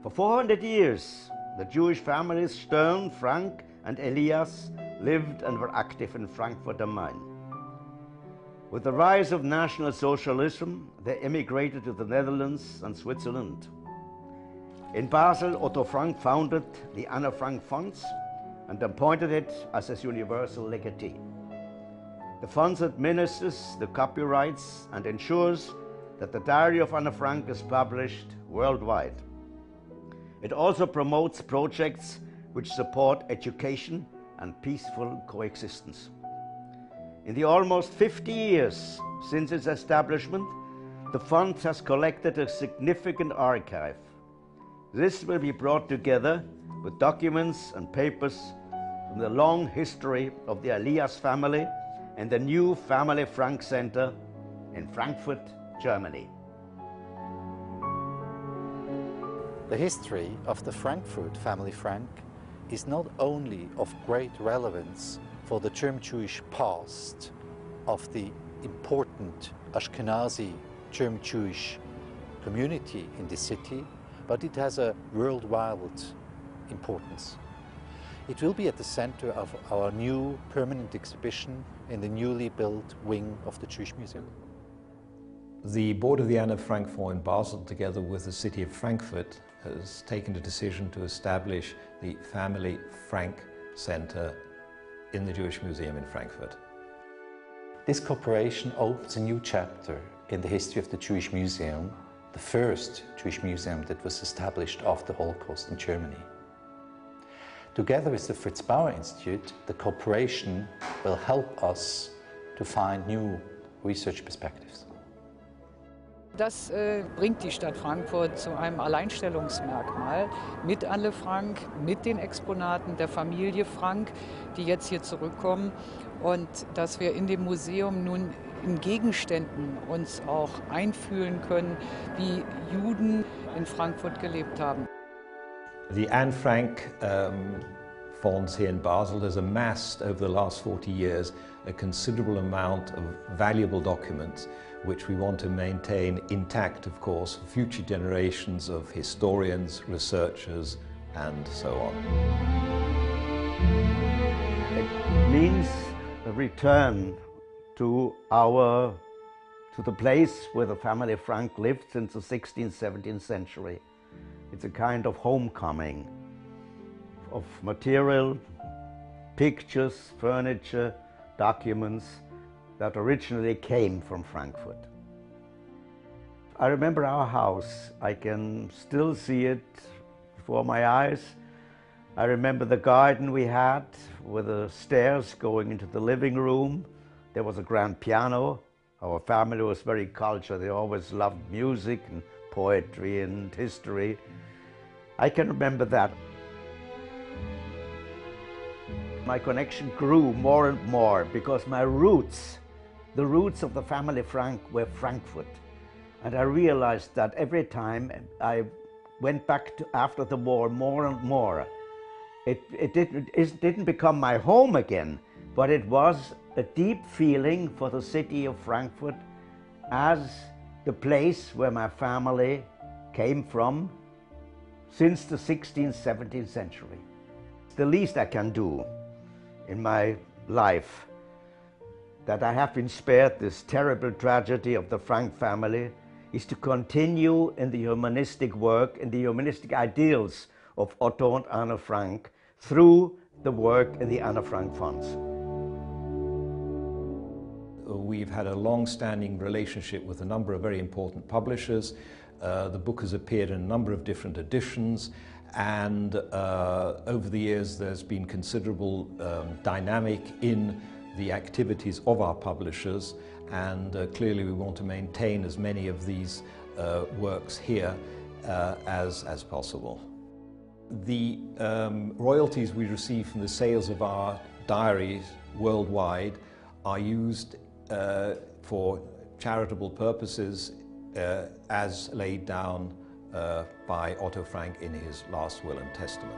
For 400 years, the Jewish families Stern, Frank and Elias lived and were active in Frankfurt am Main. With the rise of National Socialism, they emigrated to the Netherlands and Switzerland. In Basel, Otto Frank founded the Anne Frank Funds and appointed it as his universal legatee. The funds administers the copyrights and ensures that the Diary of Anne Frank is published worldwide. It also promotes projects which support education and peaceful coexistence. In the almost 50 years since its establishment, the fund has collected a significant archive. This will be brought together with documents and papers from the long history of the Elias family and the new Family Frank Center in Frankfurt, Germany. The history of the Frankfurt family Frank is not only of great relevance for the German-Jewish past of the important Ashkenazi German-Jewish community in the city, but it has a worldwide importance. It will be at the center of our new permanent exhibition in the newly built wing of the Jewish Museum. The board of the Anne Frank Fund Basel, together with the city of Frankfurt, has taken the decision to establish the Family Frank Center in the Jewish Museum in Frankfurt. This cooperation opens a new chapter in the history of the Jewish Museum, the first Jewish museum that was established after the Holocaust in Germany. Together with the Fritz Bauer Institute, the cooperation will help us to find new research perspectives. Das bringt die Stadt Frankfurt zu einem Alleinstellungsmerkmal mit Anne Frank, mit den Exponaten der Familie Frank, die jetzt hier zurückkommen, und dass wir in dem Museum nun in Gegenständen uns auch einfühlen können, wie Juden in Frankfurt gelebt haben. The Anne Frank Funds here in Basel has amassed over the last 40 years a considerable amount of valuable documents which we want to maintain intact, of course, for future generations of historians, researchers and so on. It means a return to the place where the family Frank lived since the 16th, 17th century. It's a kind of homecoming of material, pictures, furniture, documents that originally came from Frankfurt. I remember our house. I can still see it before my eyes. I remember the garden we had with the stairs going into the living room. There was a grand piano. Our family was very cultured. They always loved music and poetry and history. I can remember that. My connection grew more and more because my roots, the roots of the family Frank, were Frankfurt. And I realized that every time I went back to after the war more and more, it didn't become my home again, but it was a deep feeling for the city of Frankfurt as the place where my family came from since the 16th, 17th century. The least I can do in my life, that I have been spared this terrible tragedy of the Frank family, is to continue in the humanistic work, in the humanistic ideals of Otto and Anne Frank through the work in the Anne Frank Funds. We've had a long-standing relationship with a number of very important publishers. The book has appeared in a number of different editions, and over the years there's been considerable dynamic in the activities of our publishers, and clearly we want to maintain as many of these works here as possible. The royalties we receive from the sales of our diaries worldwide are used for charitable purposes as laid down by Otto Frank in his last will and testament.